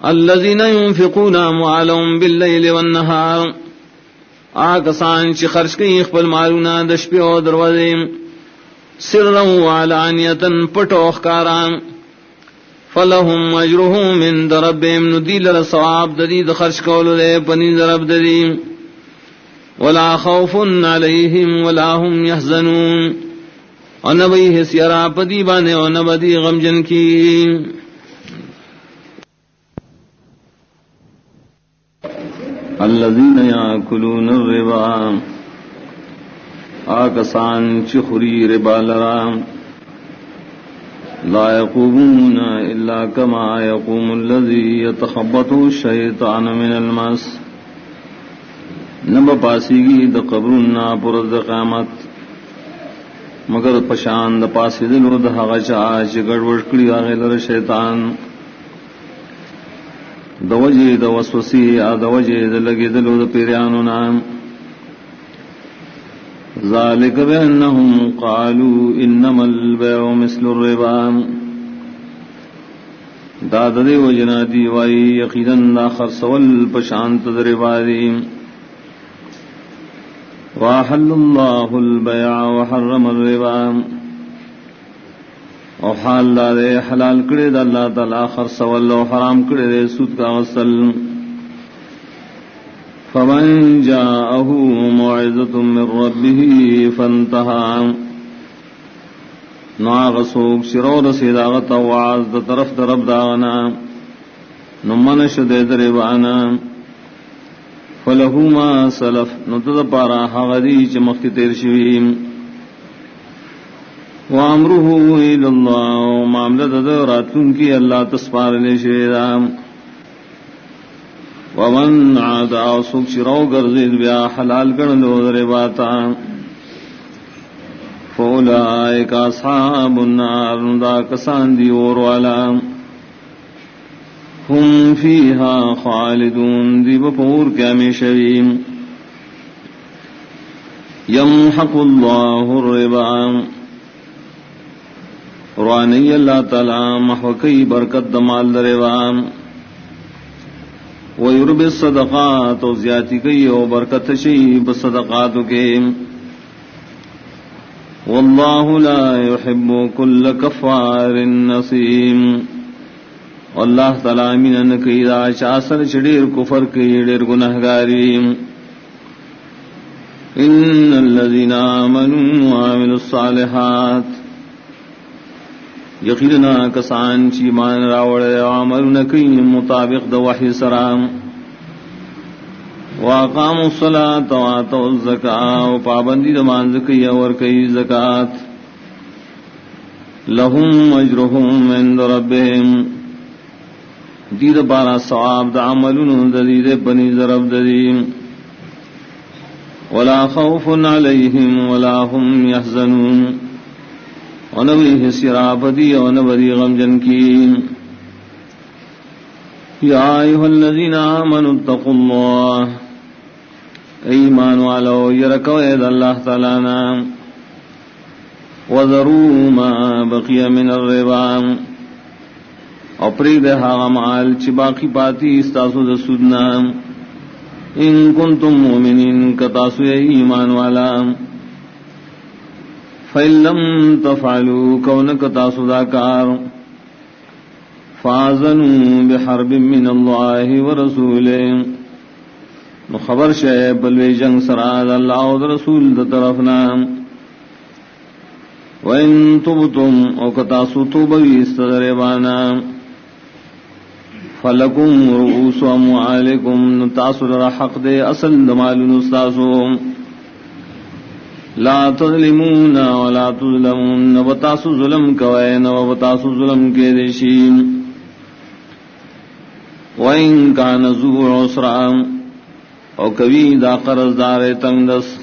الذين ينفقون اموالهم بالليل والنهار آکسان چی خرچ کئی خپل مالونا دشپی او دروازیم سرا وعلانیتا پٹو اخکاران فلهم اجرهم من ربهم ندیل رسواب ددید خرچ کولو دے پنی درب ددیم ولا خوف علیہم ولا هم يحزنون ونبی حسیرا پدی بانے ونبدی غمجن کی الذين يأكلون الربا آکسان چخری ربا لرام لا يقومون إلا كما يقوم الذي يتخبطه الشيطان من المس نب پاسیگی د قبرنا پر د قیامت مگر پشان د پاسی دلو د هغه چا چې ګډوډ کړی هغه لره شیطان دوجه د وسوسه ا دوجه د لګي دلو د پیرانو نام ذالک بانهم قالوا انما البيع مثل الربا دا د دی وجنا دی وای یقینا خرسول پشانت د ربا دی واحل الله البيع وحرم الربا او حال دے حلال کرے دا اللہ تعالی خرسول و حرام کرے دے سود کا غسل فمن جاءه موعظة من ربه فانتهى ناغسوک شرو رسید آغت وعاز دا طرف درب داغنا نمن شدید ربانا فلہو ما سلف نتد پارا حغدی چمخت تیر شویم وامرہ الى اللہ معاملت راتن کی اللہ تسپار لے شیدام ومن عاد آسوک شرو گرزید بیا حلال کرن دو رباتا فولائک اصحاب النار ندا کسان دی اور والا ہم فیہا خالدون دی بپور کیا شویم یمحق اللہ الربا روانی اللہ تعالی محوکی برکت دمال دربام ویرب الصدقات و زیادی کئی و برکت شیب صدقات کے واللہ لا يحب كل کفار نصیم اللہ تعالی من کئی دا چاسر چڑیر کفر کئی دیر گنہگاری ان الذین آمنوا وعملوا الصالحات یقینا کسان چی مان راوڑے عمل نکئی مطابق د وحی سرام واقاموا الصلاة وآتوا الزکاة و پابندی دمان زکی اور کئی زکاة لهم اجرهم عند ربهم دید بارا ثواب دا عملون دید بنی ضرب ددیم ولا خوف علیہم ولا هم يحزنون ونبی حسیرا بدی ونبی غمجن کی یا ایہا الذین آمنوا اتقوا اللہ ایمان والو یرکو اید اللہ تعالینا وذروا ما بقی من الربا اپرید ہاغ مال چی باقی پاتی استاسو دا سودنا ان کنتم مومنین کتاسو ایمان والا فَإِن لَّمْ تَفْعَلُوا كَوْنَكَ تَاسُدَاكَارٌ فَآذَنُوا بِحَرْبٍ مِّنَ اللَّهِ وَرَسُولِهِ خبر شے بلوی جنگ سراد اللہ و رسول دا طرفنا وَإِن تُبْتُمْ او کتاسو توبوی استدربانا فَلَكُمْ رُؤُوسُ أَمْوَالِكُمْ نتاسو در حق دے اصل دمال نستاسو لا تظلمون ولا تظلمون نبتاسو ظلم کوئے نبتاسو ظلم کے دیشیم وَإِن كَانَ ذُو عُسْرًا او کبھی دا قرض دار تنگ دس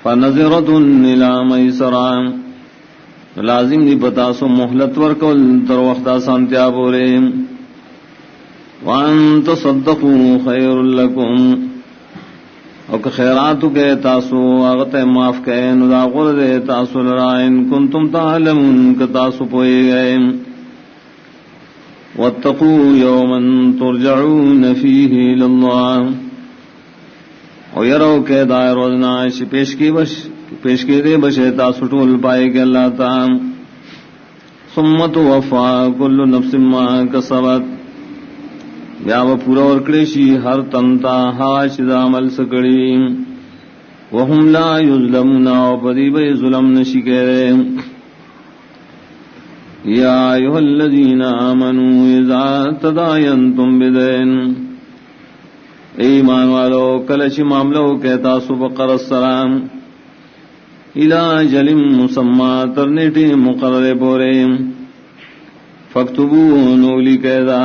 فَنَظِرَةٌ إِلَى مَيْسَرًا لازم دی بتاسو محلت ورکول تر وقتا سانتیا بورے وَأَن تَصَدَّقُوا خَيْرٌ لَكُمْ او کہ خیراتو کے تاسو آغت معاف کہے ندا غرد تاسو لرائن کنتم تعلمون کہ تاسو پوئے گئے واتقوا يوما ترجعون فيه إلى الله اور یرو کے دائر روزنا پیش کی دے بشے تاسو ټول پائے کہ اللہ تعالی ثم توفى كل نفس ما كسبت بیا و پورا ورکړي شي هر تنتا هاش د عمل سکړي وهم لا یظلمون او پدی به ظلم نشي کېره یا ایها الذین آمنوا اذا تداینتم بدین ایمان والو کلچ معاملو کہتا سبقر السلام الى اجل مسمى ترنیٹی مقرر بورے فاکتبوه نولی قیدا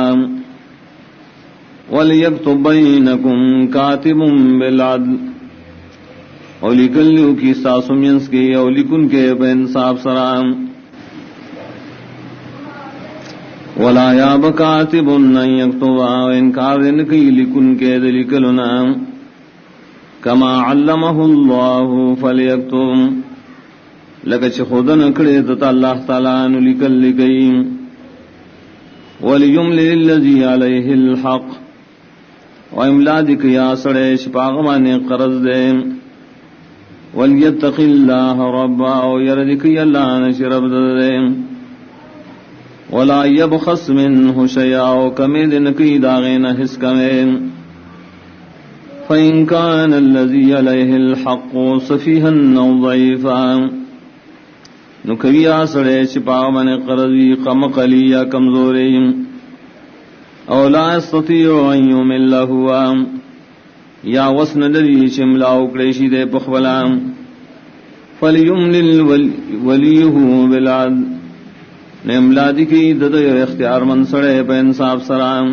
ولیکتب بینکم کاتب بالعدل اولی کلیو کی ساسمینس کی اولی کن کے بینصاف سرام ولا یاب کاتب ان یکتب انکار کی لکن کے دلکلنا کما علمہ اللہ فلیکتب لکچ خودن کڑے تتا اللہ تعالیٰ نلکل لکیم ولیملی اللذی علیہ الحق و املاد کیا سڑے شپاغمان قرض دے ولیتق اللہ ربا و یردکی اللہ نشرب دے ولا يبخس منه شيئا كمد نقي داغين حس كمين فإن كان الذي عليه الحق سفيها أو ضعيفا نكويا سڑے شپا من قرضی قم قلیا کمزوری او لا يستطيع ان يمل هو یا وسن دری شملا وکڑیشی دے پخولا فليملل وليه بالعدل نملادی کی دد اختیار من سڑے پہ انصاف سرام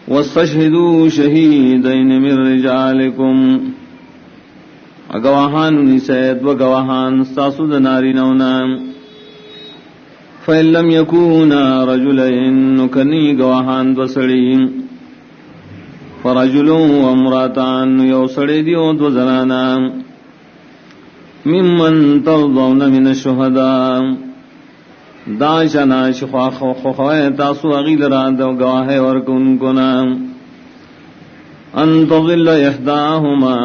واستشہدوا شہیدین من رجالکم اگواہان نسید و گواہان ساسود ناری نونام فإن لم يكونا رجلین نکنی گواہان بسڑیم فرجل و امراتان یو سڑے دیو دو زنانام ممن ترضون من الشہداء دا شنا شخواہ تاسو اغیل را دو گواہ ورکن کنا ان تظل احداہما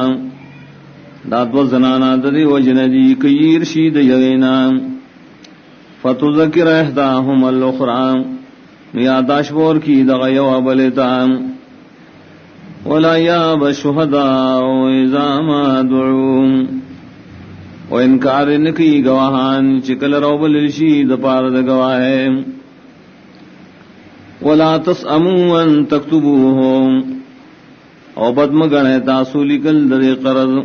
دا دو زنانا ددی وجندی کیر شید یغینا فتذکر احداہما الاخرى یاداش بور کی دغیو بلتا ولا یاب الشہداء اذا ما دعوم و انکار نکی گواہان چکل روبل رشید پارد گواہ ولا تسأموا ان تکتبوه او بدم گنے تاسو لکل در قرض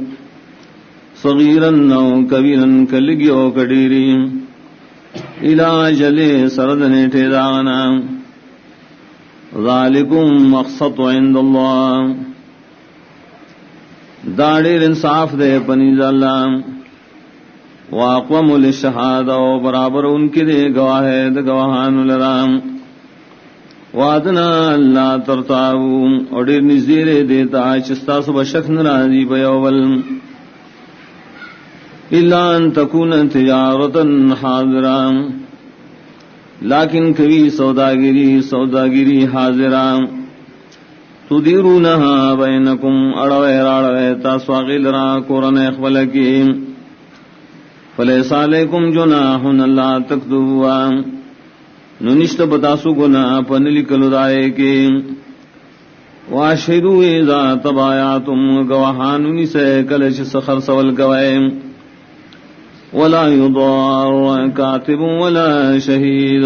صغیرا او کبیرا کلگی او کڈیری الى اجل سردنے ٹھیدانا ذالکم مقصد عند اللہ داڑیر انصاف دے پنیز اللہ واقوم للشہادہ و برابر ان کے دے گواہ گواہان لرام وعدنا اللہ ترتاو اور دیر نزدیر دیتا چستا صبح شک نرازی بیوول الا ان تکون تجارتا حاضرام لیکن کبھی سوداگیری حاضرام تدیرونہا بینکم اڑوے راڑوے تاسواغی لرا قرآن اخبلکیم فلیس علیکم جناح اللہ تکتبوا ننشت بتاسو گناہ پنلکل دائے کے واشہدوا اذا تبایعتم گواہانونی سے کلش سخر سول گوائے ولا یضار کاتب ولا شہید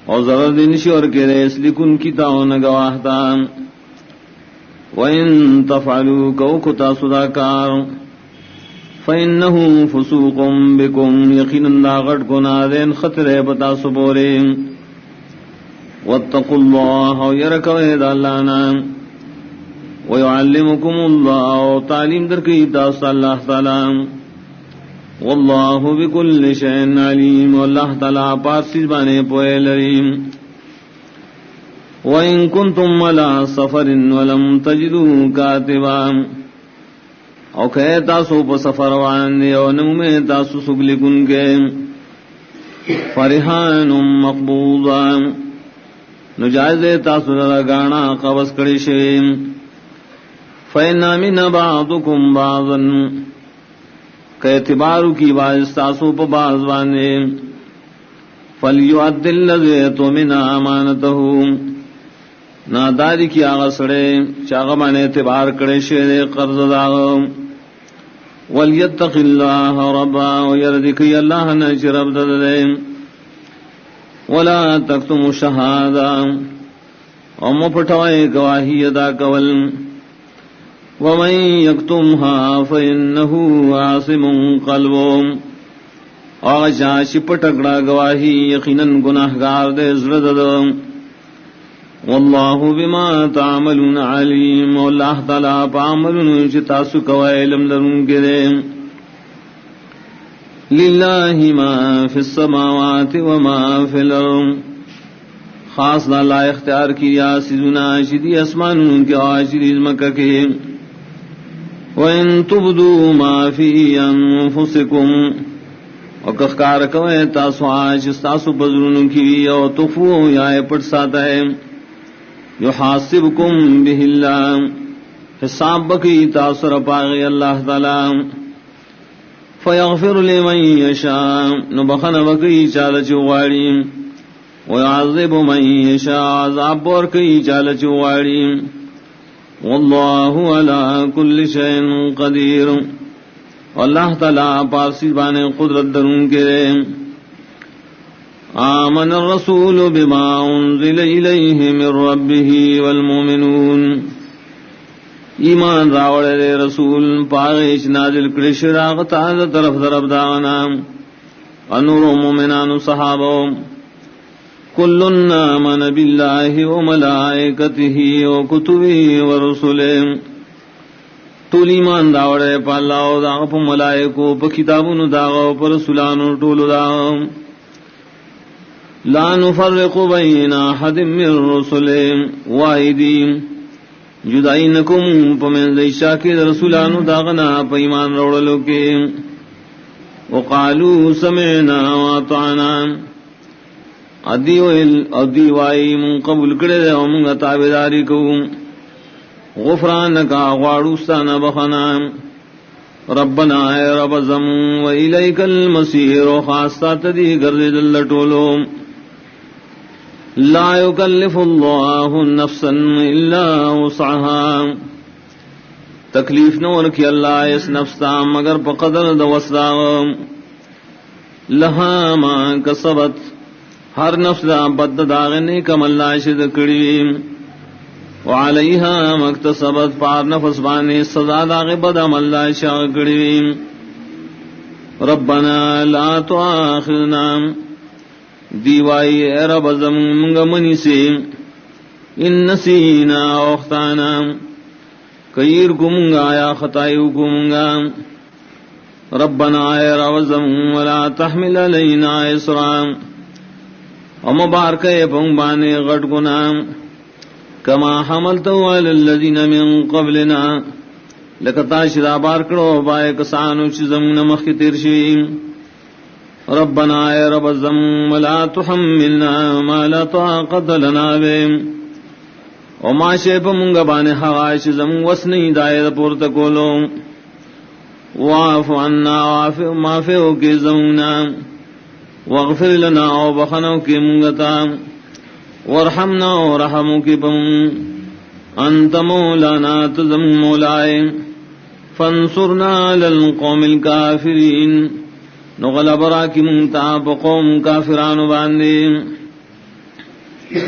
اور ضرر دنشور کے ریس لکن کی تاؤن گواہتا وَإِن تَفْعَلُوا كَوْكُتَا صُدَاكَارٌ فَإِنَّهُ فُسُوقٌ بِكُمْ يَقِينًا داغٹ گناہ خطر بتا سبورے وَاتَّقُوا اللَّهَ وَيَرَكَوَيْدَ اللَّهَنَا وَيُعَلِّمُكُمُ اللَّهُ تعلیم در کی تاس اللہ تعالی واللہ بكل شيء علیم واللہ تعالی پارسیز بانے پوئے لریم وَإِن كُنتُمْ عَلَى سَفَرٍ وَلَمْ تَجِدُوا كَاتِبًا او کہ تاسو پا سفر وان دے او نمو میں تاسو سگلکن کے فرحان مقبوضا نجائز تاسو لگانا قبض کړي شي فإن من بعضكم بعضا کہ اعتبار کی باعث تاسو پہ باز باندے فلیؤد الذی اؤتمن امانته ناداری کی آغا سڑے چاغ بانے اعتبار کڑے شے قرض داغ ولیتق اللہ ربا ویردکی اللہ نچ رب دے ولا تکتم شہادہ ومو پٹھوائے گواہی ادا کول ومن یکتمها فإنه عاصم قلبه آجا شپٹکڑا گواہی یقیناً گناہگار دے زرد واللہ بما تعملون علیم واللہ تعالیٰ پعملون چتاسو کوائلم لرون کے دے للہ ما فی السماوات وما فی الارض خاص لا اختیار کیا سیزنا شدی اسمانون کے آشدی مکہ کے وَإِن تُبْدُوا مَا فِي أَنفُسِكُمْ وَكَخْكَارَ كَوَئے تاسو آج استاسو بزرونوں کی او تخفو یا پڑ ساتا ہے يُحَاسِبْكُمْ بِهِ اللَّهُ حساب بکی تاثر پاغی اللہ تعالی فَيَغْفِرُ لِمَنْ يَشَاءُ نبخن بکی چالچ غاڑی وَيَعَذِّبُ مَنْ يَشَاءُ عذاب بورکی چالچ غاڑی واللہ علی کل شیء قدیر اللہ تعالی پاسی بانے قدرت درون کے آمن الرسول بما انزل الیہ من ربہ والمؤمنون ایمان راوڑے رسول پاغیش نازل کرش راغتا طرف داغنا انور مومنان صحابہ کلن آمن باللہ وملائکتہ وکتبہ ورسلہ طول ایمان داوڑے پا اللہ و داغ پا ملائکو پا کتابونو داغ پا رسولانو طول داغ لا نفرق بین احد من رسلہ وائدین جدائی نکم پا من دیشا کے رسولانو داغنا پا ایمان روڑلو کے وقالو سمعنا واطعنا ادی وائی من قبول کرے دے ومنگا تابداری کو غفرانکا غاڑوستانا بخنا ربنا اے رب زمون و الیک المسیر و خاصتا تدی گرد دل ٹولو لا یکلف اللہ نفسا الا وسعها تکلیف نور کی اللہ اس نفستا مگر پقدر دوسدا لہا ما کسبت ہر نفس دا بد داغنے کم اللہ شد کری وعلیہا مکتسبت پار نفس بانے سزا داغ بد ام اللہ شاہ کری ربنا لا تؤاخذنا دیوائی اے رب زمونگا منی سے ان نسینا اختانا کیر کمونگا یا خطائیو کمونگا ربنا اے رب زمون ولا تحمل علینا اسرام ومبارک پنگ بانے غٹ گناہ کما حملتو علی الذین من قبلنا لکتا شدا بار کرو بائے کسانو چی زمون مخی ترشیم ربنا اے رب الزمون ولا تحملنا ما لا طاقت لنا بیم وما شیپ منگا بانے حغائش زمون وسنی دائد پورتکولو وعفو عنا وعفو مافیو کی زمونا واغفر لنا او بخنو کی منگتا ورحمنا او رحمو کی بم انت مولانا تزم مولائے فانصرنا للقوم الكافرین نغلب راکی منگتا بقوم کافران باندے